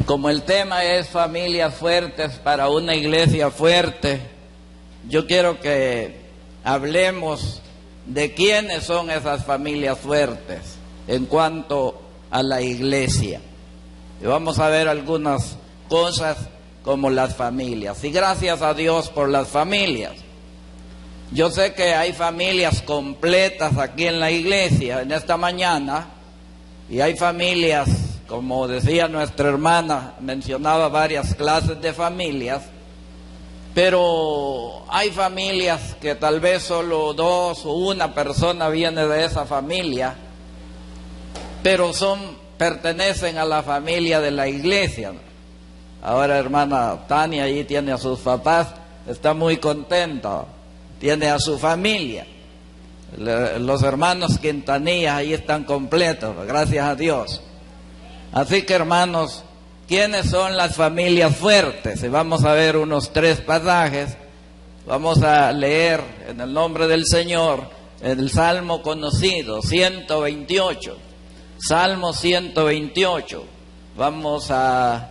Como el tema es familias fuertes para una iglesia fuerte, yo quiero que hablemos de quiénes son esas familias fuertes en cuanto a la iglesia. Y vamos a ver algunas cosas como las familias. Y gracias a Dios por las familias. Yo sé que hay familias completas aquí en la iglesia en esta mañana, y hay familias, como decía nuestra hermana, mencionaba varias clases de familias, pero hay familias que tal vez solo dos o una persona viene de esa familia, pero pertenecen a la familia de la iglesia. Ahora hermana Tania allí tiene a sus papás, está muy contenta, tiene a su familia. Los hermanos Quintanilla ahí están completos, gracias a Dios. Así que hermanos, ¿quiénes son las familias fuertes? Y vamos a ver unos 3 pasajes. Vamos a leer en el nombre del Señor el Salmo conocido, 128. Salmo 128. Vamos a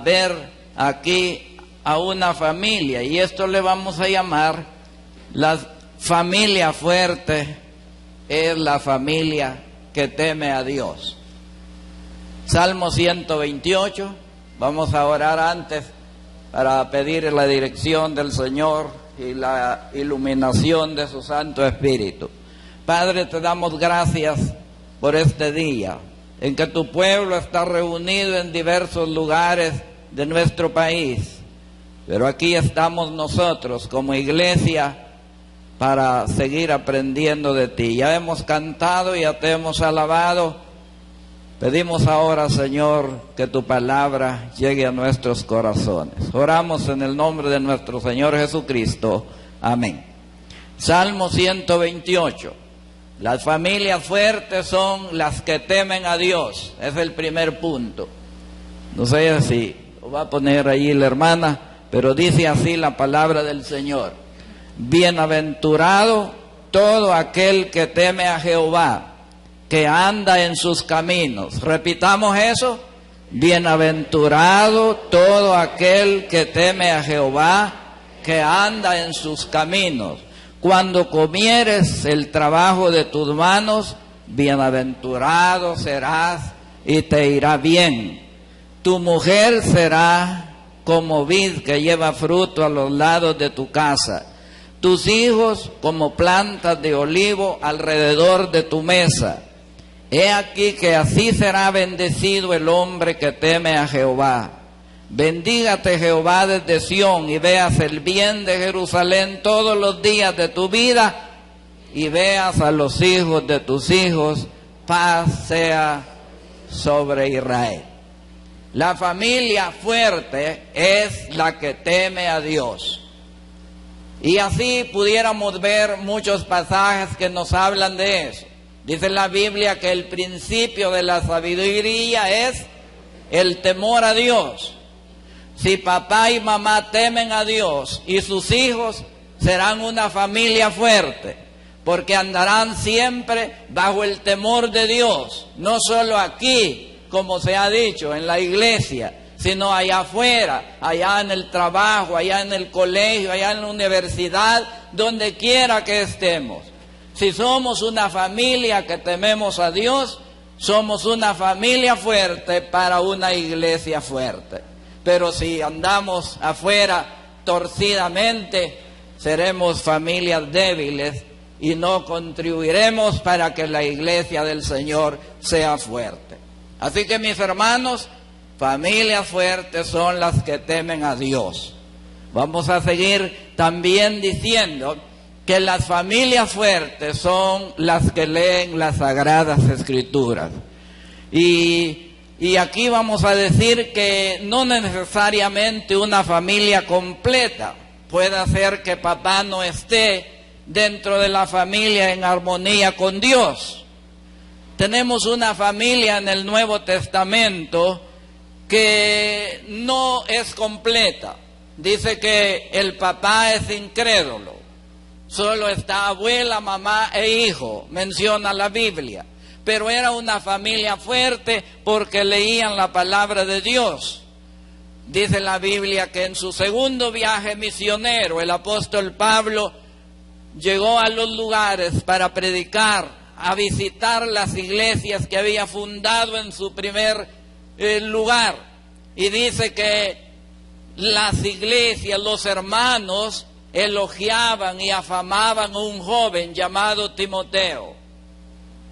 ver aquí a una familia, y esto le vamos a llamar la familia fuerte. Es la familia que teme a Dios. Salmo 128, vamos a orar antes para pedir la dirección del Señor y la iluminación de su Santo Espíritu. Padre, te damos gracias por este día en que tu pueblo está reunido en diversos lugares de nuestro país, pero aquí estamos nosotros como iglesia para seguir aprendiendo de ti. Ya hemos cantado, ya te hemos alabado. Pedimos ahora, Señor, que tu palabra llegue a nuestros corazones. Oramos en el nombre de nuestro Señor Jesucristo. Amén. Salmo 128. Las familias fuertes son las que temen a Dios. Es el primer punto. No sé si lo va a poner ahí la hermana, pero dice así la palabra del Señor. Bienaventurado todo aquel que teme a Jehová, que anda en sus caminos. Repitamos eso. Bienaventurado todo aquel que teme a Jehová, que anda en sus caminos. Cuando comieres el trabajo de tus manos, bienaventurado serás y te irá bien. Tu mujer será como vid que lleva fruto a los lados de tu casa. Tus hijos como plantas de olivo alrededor de tu mesa. He aquí que así será bendecido el hombre que teme a Jehová. Bendígate Jehová desde Sión, y veas el bien de Jerusalén todos los días de tu vida, y veas a los hijos de tus hijos. Paz sea sobre Israel. La familia fuerte es la que teme a Dios. Y así pudiéramos ver muchos pasajes que nos hablan de eso. Dice la Biblia que el principio de la sabiduría es el temor a Dios. Si papá y mamá temen a Dios, y sus hijos serán una familia fuerte, porque andarán siempre bajo el temor de Dios, no solo aquí, como se ha dicho, en la iglesia, sino allá afuera, allá en el trabajo, allá en el colegio, allá en la universidad, donde quiera que estemos. Si somos una familia que tememos a Dios, somos una familia fuerte para una iglesia fuerte. Pero si andamos afuera torcidamente, seremos familias débiles y no contribuiremos para que la iglesia del Señor sea fuerte. Así que mis hermanos, familias fuertes son las que temen a Dios. Vamos a seguir también diciendo que las familias fuertes son las que leen las Sagradas Escrituras. Y aquí vamos a decir que no necesariamente una familia completa. Puede ser que papá no esté dentro de la familia en armonía con Dios. Tenemos una familia en el Nuevo Testamento que no es completa. dice que el papá es incrédulo. Solo está abuela, mamá e hijo, menciona la Biblia. Pero era una familia fuerte porque leían la palabra de Dios. Dice la Biblia que en su segundo viaje misionero, el apóstol Pablo llegó a los lugares para predicar, a visitar las iglesias que había fundado en su primer lugar. Y dice que las iglesias, los hermanos, elogiaban y afamaban a un joven llamado Timoteo.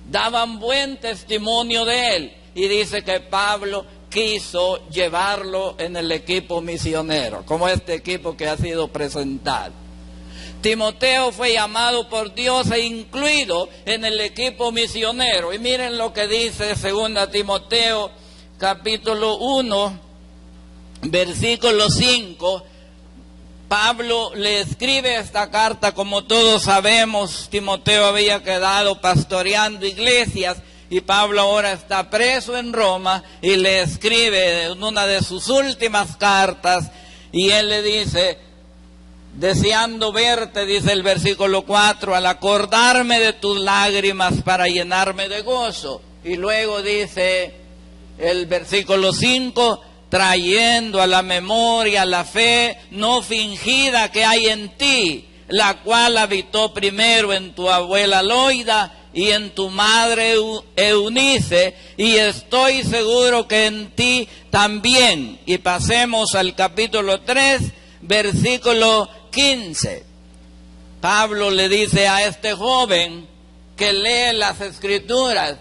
Daban buen testimonio de él. Y dice que Pablo quiso llevarlo en el equipo misionero, como este equipo que ha sido presentado. Timoteo fue llamado por Dios e incluido en el equipo misionero. Y miren lo que dice 2 Timoteo capítulo 1, versículo 5. Pablo le escribe esta carta, como todos sabemos. Timoteo había quedado pastoreando iglesias y Pablo ahora está preso en Roma y le escribe en una de sus últimas cartas y él le dice: deseando verte, dice el versículo 4, al acordarme de tus lágrimas para llenarme de gozo. Y luego dice el versículo 5, trayendo a la memoria la fe no fingida que hay en ti, la cual habitó primero en tu abuela Loida y en tu madre Eunice, y estoy seguro que en ti también. Y pasemos al capítulo 3, versículo 15. Pablo le dice a este joven que lee las Escrituras,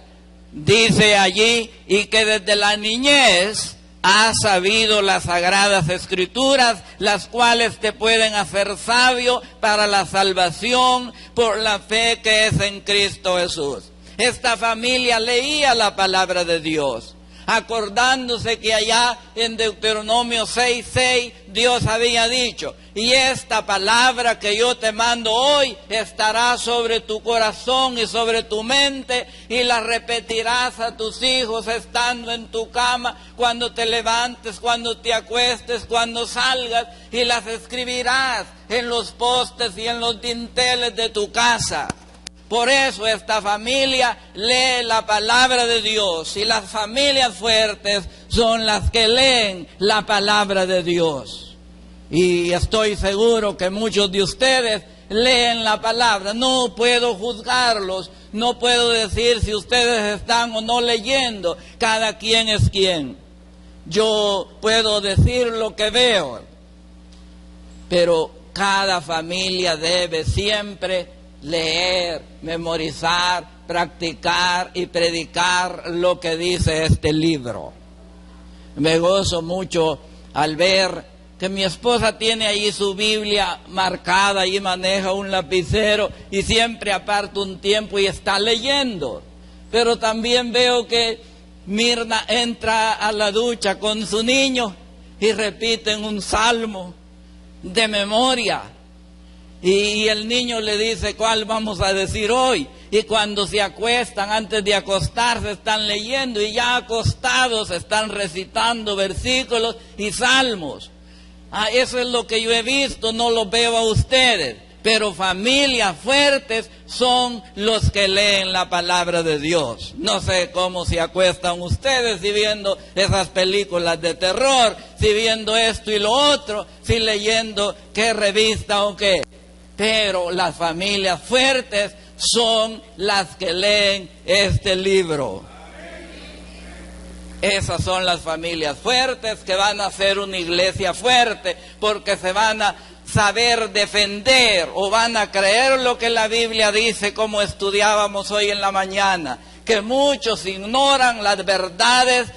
dice allí, y que desde la niñez has sabido las sagradas Escrituras, las cuales te pueden hacer sabio para la salvación por la fe que es en Cristo Jesús. Esta familia leía la palabra de Dios, acordándose que allá en Deuteronomio 6:6 Dios había dicho: y esta palabra que yo te mando hoy estará sobre tu corazón y sobre tu mente, y la repetirás a tus hijos estando en tu cama, cuando te levantes, cuando te acuestes, cuando salgas, y las escribirás en los postes y en los dinteles de tu casa. Por eso esta familia lee la palabra de Dios, y las familias fuertes son las que leen la palabra de Dios. Y estoy seguro que muchos de ustedes leen la palabra. No puedo juzgarlos, no puedo decir si ustedes están o no leyendo. Cada quien es quien. Yo puedo decir lo que veo, pero cada familia debe siempre leer, memorizar, practicar y predicar lo que dice este libro. Me gozo mucho al ver que mi esposa tiene ahí su Biblia marcada y maneja un lapicero y siempre aparta un tiempo y está leyendo. Pero también veo que Mirna entra a la ducha con su niño y repiten un salmo de memoria. Y el niño le dice: ¿cuál vamos a decir hoy? Y cuando se acuestan, antes de acostarse, están leyendo, y ya acostados están recitando versículos y salmos. Eso es lo que yo he visto, no lo veo a ustedes. Pero familias fuertes son los que leen la palabra de Dios. No sé cómo se acuestan ustedes, si viendo esas películas de terror, si viendo esto y lo otro, si leyendo qué revista o qué. Pero las familias fuertes son las que leen este libro. Esas son las familias fuertes que van a ser una iglesia fuerte, porque se van a saber defender o van a creer lo que la Biblia dice, como estudiábamos hoy en la mañana, que muchos ignoran las verdades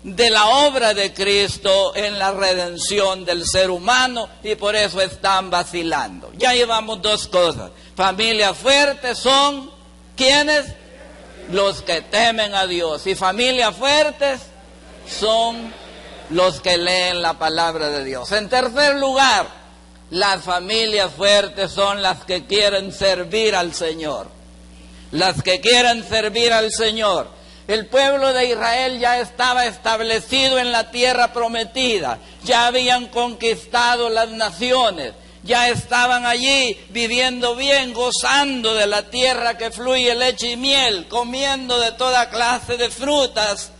de la obra de Cristo en la redención del ser humano y por eso están vacilando. Ya llevamos dos cosas. Familias fuertes son ¿quiénes? Los que temen a Dios. Y familias fuertes son los que leen la palabra de Dios. En tercer lugar, las familias fuertes son las que quieren servir al Señor. Las que quieren servir al Señor. El pueblo de Israel ya estaba establecido en la tierra prometida, ya habían conquistado las naciones, ya estaban allí viviendo bien, gozando de la tierra que fluye leche y miel, comiendo de toda clase de frutas.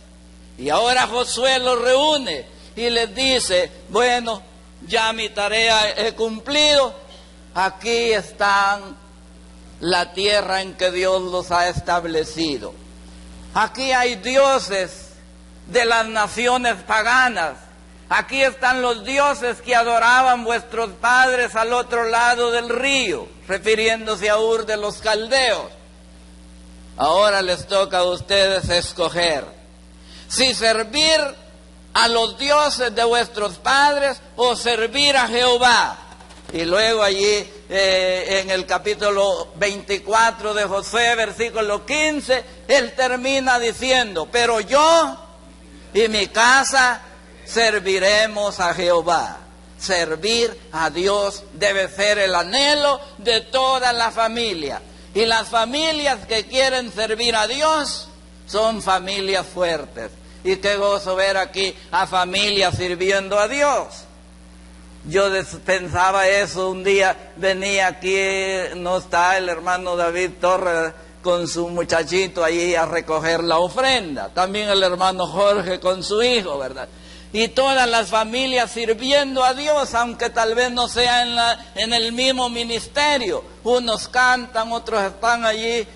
Y ahora Josué los reúne y les dice, bueno, ya mi tarea he cumplido, aquí están la tierra en que Dios los ha establecido. Aquí hay dioses de las naciones paganas. Aquí están los dioses que adoraban vuestros padres al otro lado del río, refiriéndose a Ur de los caldeos. Ahora les toca a ustedes escoger si servir a los dioses de vuestros padres o servir a Jehová. Y luego allí en el capítulo 24 de Josué, versículo 15, él termina diciendo, pero yo y mi casa serviremos a Jehová. Servir a Dios debe ser el anhelo de toda la familia. Y las familias que quieren servir a Dios son familias fuertes. Y qué gozo ver aquí a familias sirviendo a Dios. Yo pensaba eso un día, venía aquí, no está el hermano David Torres con su muchachito allí a recoger la ofrenda. También el hermano Jorge con su hijo, ¿verdad? Y todas las familias sirviendo a Dios, aunque tal vez no sea en el mismo ministerio. Unos cantan, otros están allí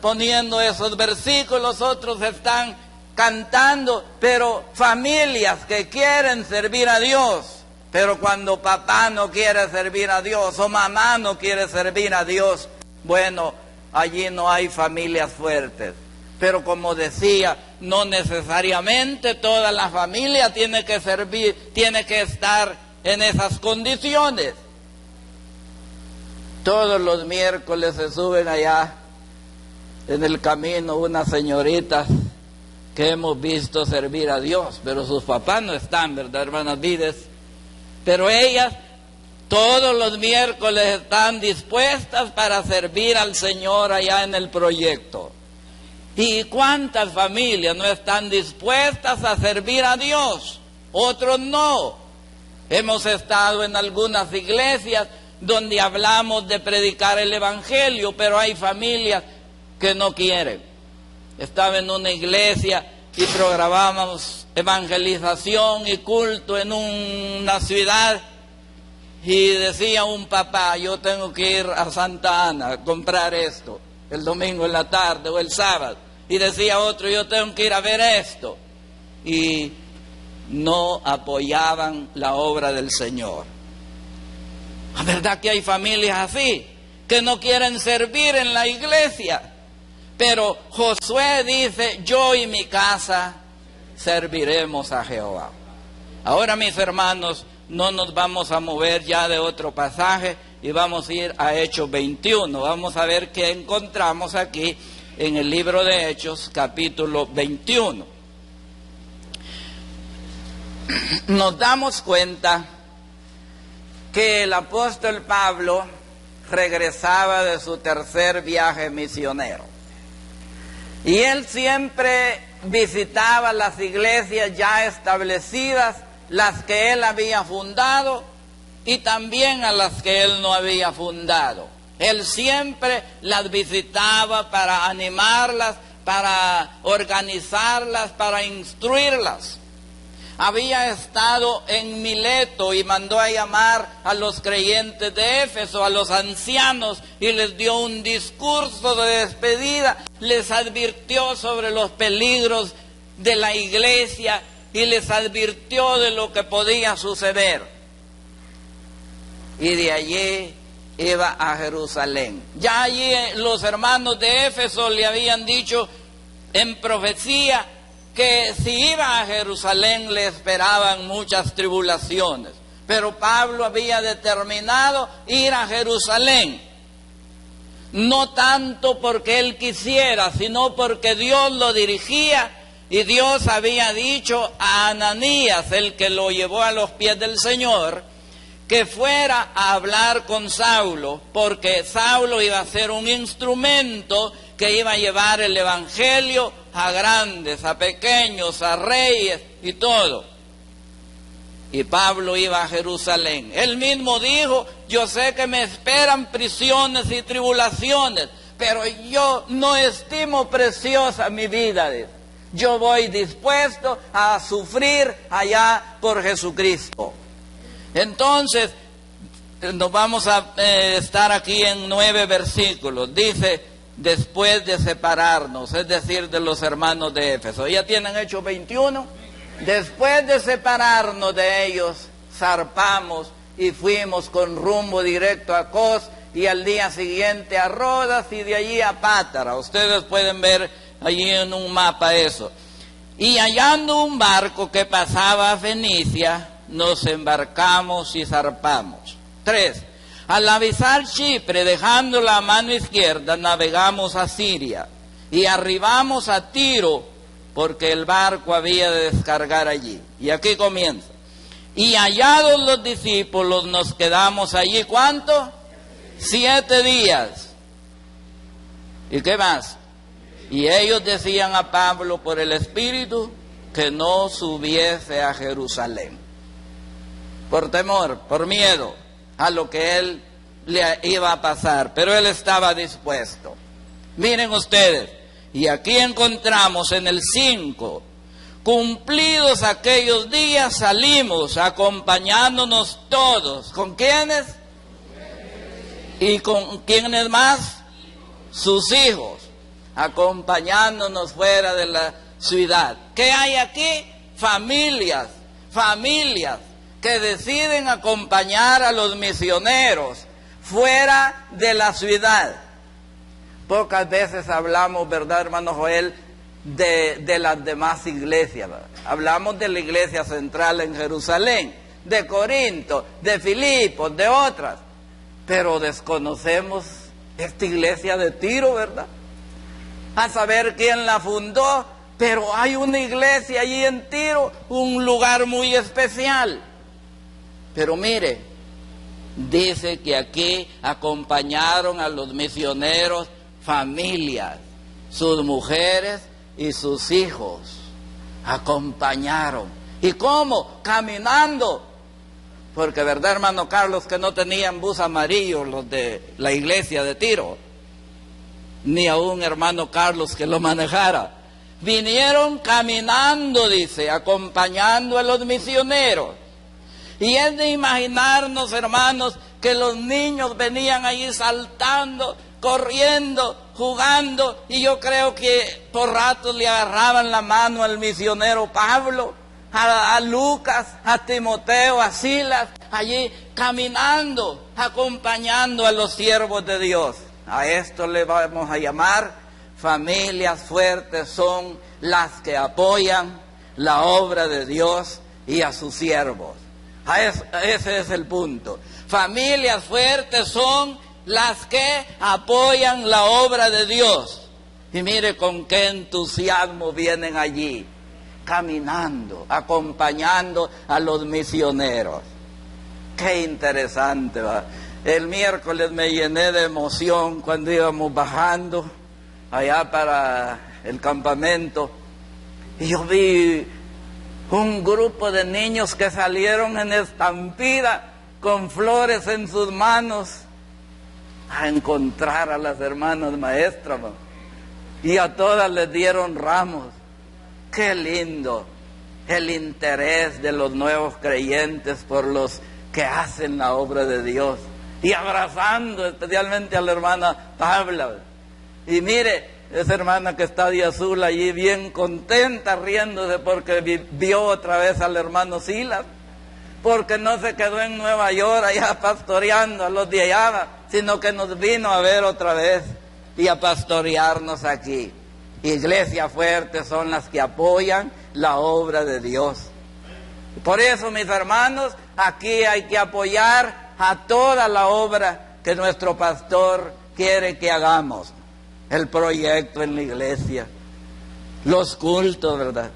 poniendo esos versículos, otros están cantando, pero familias que quieren servir a Dios. Pero cuando papá no quiere servir a Dios o mamá no quiere servir a Dios, bueno, allí no hay familias fuertes. Pero como decía, no necesariamente toda la familia tiene que servir, tiene que estar en esas condiciones. Todos los miércoles se suben allá en el camino unas señoritas que hemos visto servir a Dios, pero sus papás no están, ¿verdad, hermanas Vides? Pero ellas todos los miércoles están dispuestas para servir al Señor allá en el proyecto. ¿Y cuántas familias no están dispuestas a servir a Dios? Otros no. Hemos estado en algunas iglesias donde hablamos de predicar el Evangelio, pero hay familias que no quieren. Estaba en una iglesia y programábamos evangelización y culto en una ciudad y decía un papá, yo tengo que ir a Santa Ana a comprar esto el domingo en la tarde o el sábado, y decía otro, yo tengo que ir a ver esto, y no apoyaban la obra del Señor. La verdad que hay familias así que no quieren servir en la iglesia. Pero Josué dice, yo y mi casa serviremos a Jehová. Ahora, mis hermanos, no nos vamos a mover ya de otro pasaje y vamos a ir a Hechos 21. Vamos a ver qué encontramos aquí en el libro de Hechos, capítulo 21. Nos damos cuenta que el apóstol Pablo regresaba de su tercer viaje misionero. Y él siempre visitaba las iglesias ya establecidas, las que él había fundado y también a las que él no había fundado. Él siempre las visitaba para animarlas, para organizarlas, para instruirlas. Había estado en Mileto y mandó a llamar a los creyentes de Éfeso, a los ancianos, y les dio un discurso de despedida. Les advirtió sobre los peligros de la iglesia y les advirtió de lo que podía suceder. Y de allí iba a Jerusalén. Ya allí los hermanos de Éfeso le habían dicho en profecía que si iba a Jerusalén le esperaban muchas tribulaciones. Pero Pablo había determinado ir a Jerusalén. No tanto porque él quisiera, sino porque Dios lo dirigía, y Dios había dicho a Ananías, el que lo llevó a los pies del Señor, que fuera a hablar con Saulo, porque Saulo iba a ser un instrumento que iba a llevar el Evangelio a grandes, a pequeños, a reyes y todo. Y Pablo iba a Jerusalén. Él mismo dijo, yo sé que me esperan prisiones y tribulaciones, pero yo no estimo preciosa mi vida. Yo voy dispuesto a sufrir allá por Jesucristo. Entonces, nos vamos a estar aquí en 9 versículos. Dice, después de separarnos, es decir, de los hermanos de Éfeso. ¿Ya tienen Hechos 21? Después de separarnos de ellos, zarpamos y fuimos con rumbo directo a Cos y al día siguiente a Rodas y de allí a Pátara. Ustedes pueden ver allí en un mapa eso. Y hallando un barco que pasaba a Fenicia, nos embarcamos y zarpamos. 3. Al avisar Chipre, dejando la mano izquierda, navegamos a Siria y arribamos a Tiro, porque el barco había de descargar allí. Y aquí comienza. Y hallados los discípulos, nos quedamos allí, ¿cuánto? 7 días. ¿Y qué más? Y ellos decían a Pablo por el Espíritu que no subiese a Jerusalén, por temor, por miedo a lo que él le iba a pasar, pero él estaba dispuesto. Miren ustedes, y aquí encontramos en el 5, cumplidos aquellos días salimos acompañándonos todos. ¿Con quiénes? ¿Y con quiénes más? Sus hijos, acompañándonos fuera de la ciudad. ¿Qué hay aquí? Familias que deciden acompañar a los misioneros fuera de la ciudad. Pocas veces hablamos, ¿verdad, hermano Joel?, de las demás iglesias, ¿verdad? Hablamos de la iglesia central en Jerusalén, de Corinto, de Filipos, de otras, pero desconocemos esta iglesia de Tiro, ¿verdad? A saber quién la fundó, pero hay una iglesia allí en Tiro, un lugar muy especial. Pero mire, dice que aquí acompañaron a los misioneros familias, sus mujeres y sus hijos, acompañaron. ¿Y cómo? Caminando. Porque verdad, hermano Carlos, que no tenían bus amarillo los de la iglesia de Tiro, ni aún hermano Carlos que lo manejara. Vinieron caminando, dice, acompañando a los misioneros. Y es de imaginarnos, hermanos, que los niños venían allí saltando, corriendo, jugando, y yo creo que por ratos le agarraban la mano al misionero Pablo, a Lucas, a Timoteo, a Silas, allí caminando, acompañando a los siervos de Dios. A esto le vamos a llamar familias fuertes, son las que apoyan la obra de Dios y a sus siervos. Ese es el punto. Familias fuertes son las que apoyan la obra de Dios. Y mire con qué entusiasmo vienen allí, caminando, acompañando a los misioneros. Qué interesante, ¿va? El miércoles me llené de emoción cuando íbamos bajando allá para el campamento, y yo vi un grupo de niños que salieron en estampida con flores en sus manos a encontrar a las hermanas maestras, ¿no? Y a todas les dieron ramos. Qué lindo el interés de los nuevos creyentes por los que hacen la obra de Dios, y abrazando especialmente a la hermana Pabla. Y mire, esa hermana que está de azul allí bien contenta, riéndose porque vio otra vez al hermano Silas, porque no se quedó en Nueva York allá pastoreando a los de allá, sino que nos vino a ver otra vez y a pastorearnos aquí. Iglesias fuertes son las que apoyan la obra de Dios. Por eso, mis hermanos, aquí hay que apoyar a toda la obra que nuestro pastor quiere que hagamos. El proyecto en la iglesia, los cultos, ¿verdad?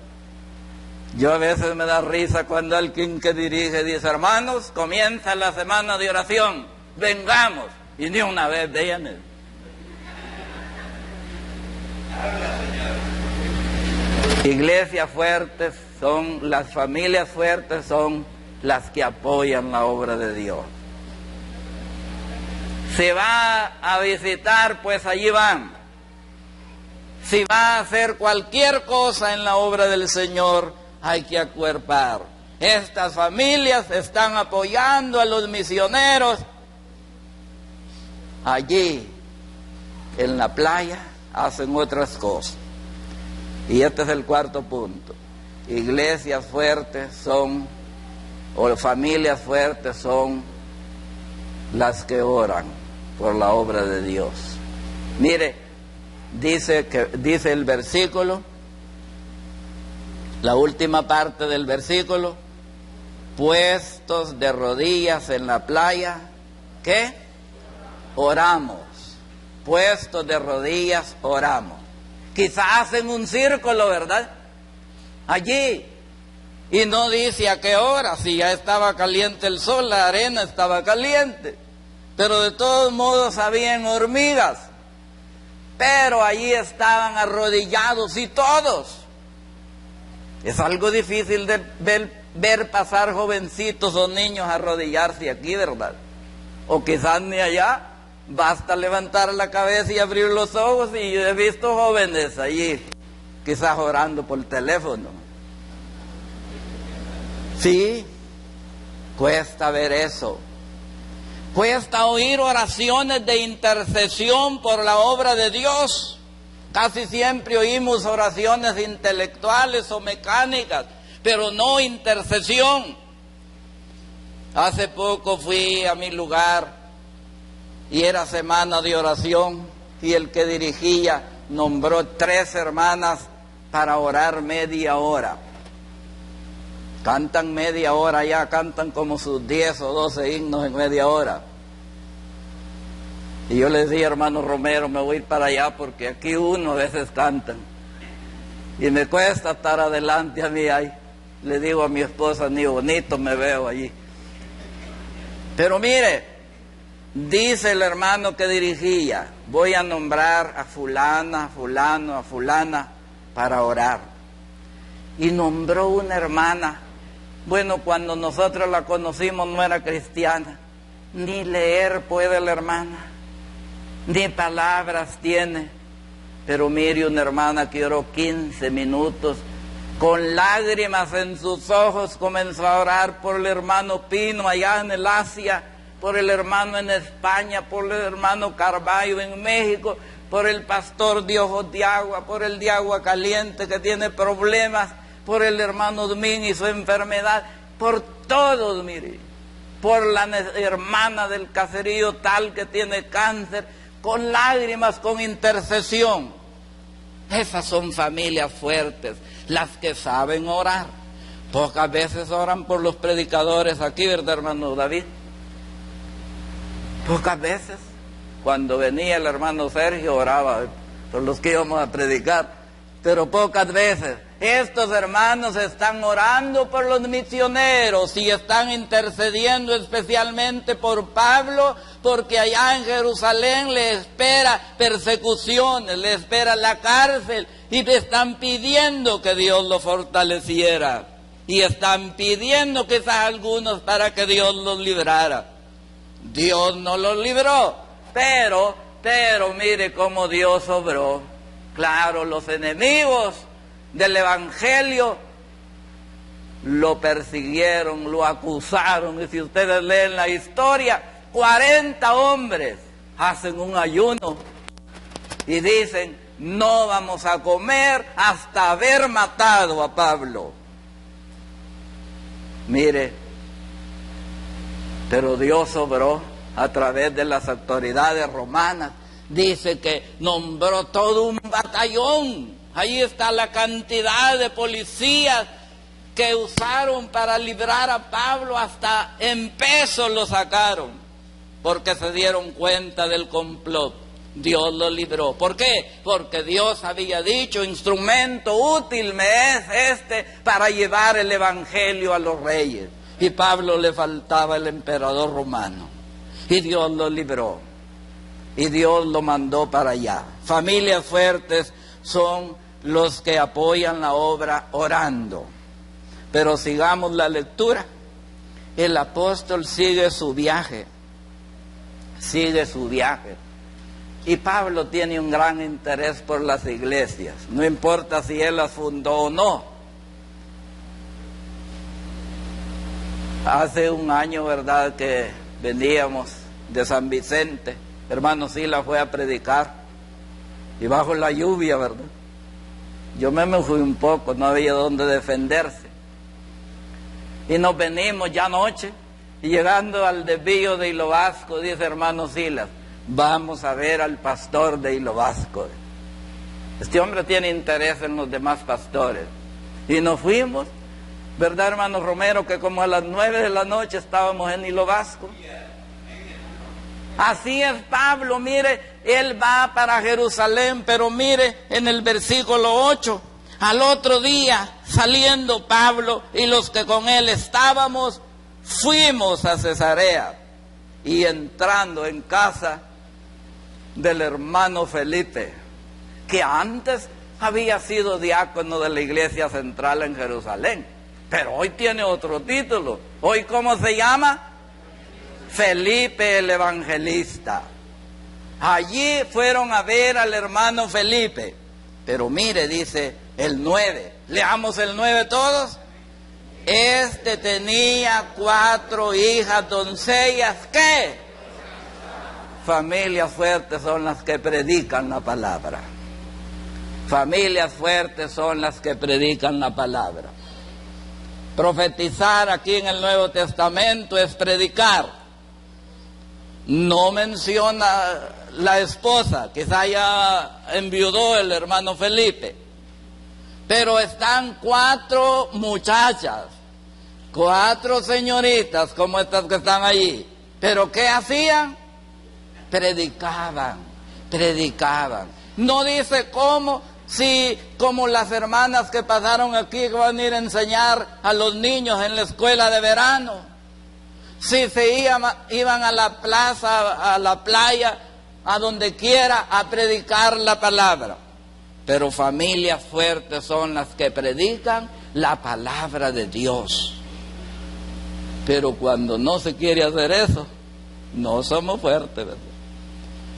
Yo a veces me da risa cuando alguien que dirige dice: hermanos, comienza la semana de oración, vengamos, y ni una vez vienen. Iglesias fuertes son, las familias fuertes son las que apoyan la obra de Dios. Si va a visitar, pues allí van. Si va a hacer cualquier cosa en la obra del Señor, hay que acuerpar. Estas familias están apoyando a los misioneros. Allí, en la playa, hacen otras cosas. Y este es el cuarto punto. Iglesias fuertes son, o familias fuertes son las que oran por la obra de Dios. Mire, dice el versículo, la última parte del versículo, puestos de rodillas en la playa, ¿qué? Oramos. Puestos de rodillas, oramos. Quizás hacen un círculo, ¿verdad? Allí. Y no dice a qué hora, si ya estaba caliente el sol, la arena estaba caliente. Pero de todos modos habían hormigas. Pero allí estaban arrodillados y todos. Es algo difícil de ver pasar jovencitos o niños arrodillarse aquí, ¿verdad? O quizás ni allá. Basta levantar la cabeza y abrir los ojos, y yo he visto jóvenes allí, quizás orando por teléfono. Sí, cuesta ver eso. Cuesta oír oraciones de intercesión por la obra de Dios. Casi siempre oímos oraciones intelectuales o mecánicas, pero no intercesión. Hace poco fui a mi lugar y era semana de oración, y el que dirigía nombró 3 hermanas para orar media hora. Cantan media hora ya, cantan como sus 10 o 12 himnos en media hora. Y yo les dije, hermano Romero, me voy a ir para allá porque aquí uno a veces cantan. Y me cuesta estar adelante a mí ahí. Le digo a mi esposa, ni bonito me veo allí. Pero mire, dice el hermano que dirigía, voy a nombrar a fulana, a fulano, a fulana para orar. Y nombró una hermana. Bueno, cuando nosotros la conocimos no era cristiana. Ni leer puede la hermana, ni palabras tiene. Pero mire, una hermana que oró 15 minutos, con lágrimas en sus ojos, comenzó a orar por el hermano Pino allá en el Asia, por el hermano en España, por el hermano Carballo en México, por el pastor de Ojos de Agua, por el de Agua Caliente que tiene problemas, por el hermano Domín y su enfermedad, por todos, mire, por la hermana del caserío tal que tiene cáncer, con lágrimas, con intercesión. Esas son familias fuertes, las que saben orar. Pocas veces oran por los predicadores aquí, ¿verdad, hermano David? Pocas veces. Cuando venía el hermano Sergio oraba por los que íbamos a predicar, pero pocas veces. Estos hermanos están orando por los misioneros y están intercediendo especialmente por Pablo, porque allá en Jerusalén le espera persecuciones, le espera la cárcel, y le están pidiendo que Dios lo fortaleciera, y están pidiendo quizás algunos para que Dios los librara. Dios no los libró, pero mire cómo Dios obró. Claro, los enemigos del Evangelio lo persiguieron, lo acusaron, y si ustedes leen la historia, 40 hombres hacen un ayuno y dicen, no vamos a comer hasta haber matado a Pablo. Mire, pero Dios obró a través de las autoridades romanas. Dice que nombró todo un batallón. Ahí está la cantidad de policías que usaron para librar a Pablo, hasta en pesos lo sacaron, porque se dieron cuenta del complot. Dios lo libró. ¿Por qué? Porque Dios había dicho, instrumento útil me es este para llevar el evangelio a los reyes. Y Pablo le faltaba el emperador romano, y Dios lo libró, y Dios lo mandó para allá. Familias fuertes son los que apoyan la obra orando. Pero sigamos la lectura. El apóstol sigue su viaje. Y Pablo tiene un gran interés por las iglesias, no importa si él las fundó o no. Hace un año, ¿verdad?, que veníamos de San Vicente, hermano Sila fue a predicar, y bajo la lluvia, ¿verdad? Yo me fui un poco, no había dónde defenderse. Y nos venimos ya anoche, y llegando al desvío de Hilo Vasco, dice hermano Silas, vamos a ver al pastor de Hilo Vasco. Este hombre tiene interés en los demás pastores. Y nos fuimos, ¿verdad, hermano Romero? Que como a las 9 de la noche estábamos en Hilo Vasco. Así es Pablo, mire, él va para Jerusalén, pero mire en el versículo 8, al otro día saliendo Pablo y los que con él estábamos, fuimos a Cesarea, y entrando en casa del hermano Felipe, que antes había sido diácono de la iglesia central en Jerusalén, pero hoy tiene otro título. Hoy, ¿cómo se llama? Felipe el evangelista. Allí fueron a ver al hermano Felipe, pero mire, dice el 9, leamos el 9 todos. Este tenía 4 hijas doncellas, ¿qué? Familias fuertes son las que predican la palabra. Familias fuertes son las que predican la palabra. Profetizar aquí en el Nuevo Testamento es predicar. No menciona la esposa, quizá ya enviudó el hermano Felipe, pero están 4 muchachas, 4 señoritas como estas que están allí. ¿Pero qué hacían? Predicaban. No dice cómo, si como las hermanas que pasaron aquí que van a ir a enseñar a los niños en la escuela de verano, si se iban a la plaza, a la playa, a donde quiera a predicar la palabra. Pero familias fuertes son las que predican la palabra de Dios. Pero cuando no se quiere hacer eso, no somos fuertes, ¿verdad?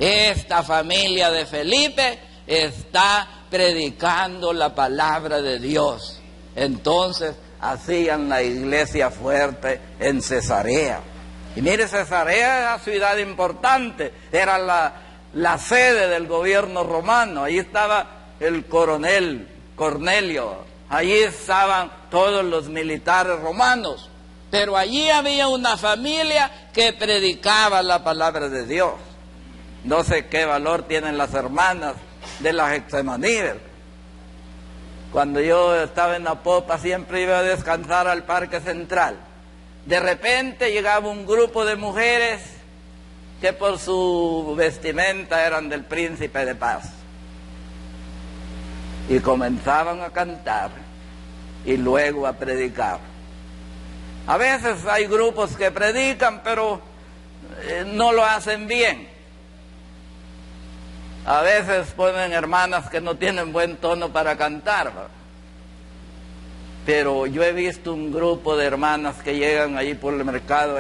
Esta familia de Felipe está predicando la palabra de Dios. Entonces hacían la iglesia fuerte en Cesarea. Y mire, Cesarea era una ciudad importante, era la sede del gobierno romano. Ahí estaba el coronel Cornelio, allí estaban todos los militares romanos. Pero allí había una familia que predicaba la palabra de Dios. No sé qué valor tienen las hermanas de la Getsemaní. Cuando yo estaba en la popa siempre iba a descansar al Parque Central. De repente llegaba un grupo de mujeres que por su vestimenta eran del Príncipe de Paz. Y comenzaban a cantar y luego a predicar. A veces hay grupos que predican, pero no lo hacen bien. A veces ponen hermanas que no tienen buen tono para cantar, ¿no? Pero yo he visto un grupo de hermanas que llegan allí por el mercado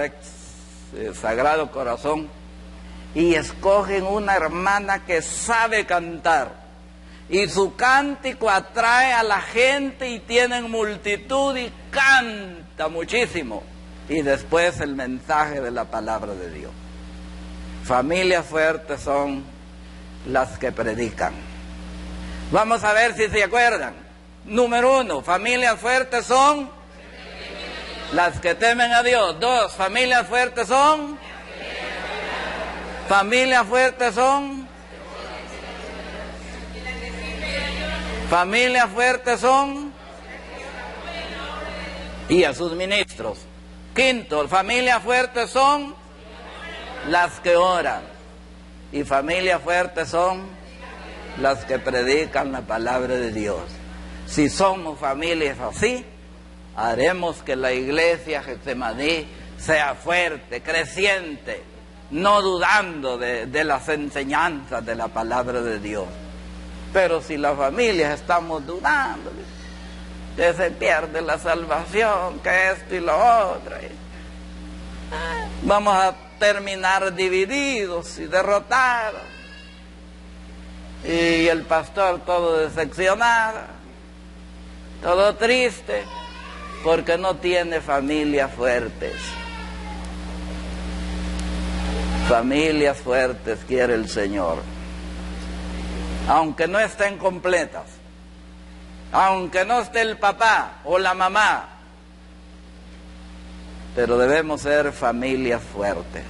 Sagrado Corazón y escogen una hermana que sabe cantar. Y su cántico atrae a la gente y tienen multitud y canta muchísimo. Y después el mensaje de la palabra de Dios. Familias fuertes son las que predican. Vamos a ver si se acuerdan. Número 1, familias fuertes son las que temen a Dios. 2, familias fuertes son. Familias fuertes son. Familias fuertes son. Y a sus ministros. 5, familias fuertes son las que oran. Y familias fuertes son las que predican la palabra de Dios. Si somos familias así, haremos que la iglesia Getsemaní sea fuerte, creciente, no dudando de las enseñanzas de la palabra de Dios. Pero si las familias estamos dudando, que se pierde la salvación, que esto y lo otro, vamos a terminar divididos y derrotados. Y el pastor todo decepcionado, todo triste, porque no tiene familias fuertes. Familias fuertes quiere el Señor, aunque no estén completas, aunque no esté el papá o la mamá, pero debemos ser familias fuertes.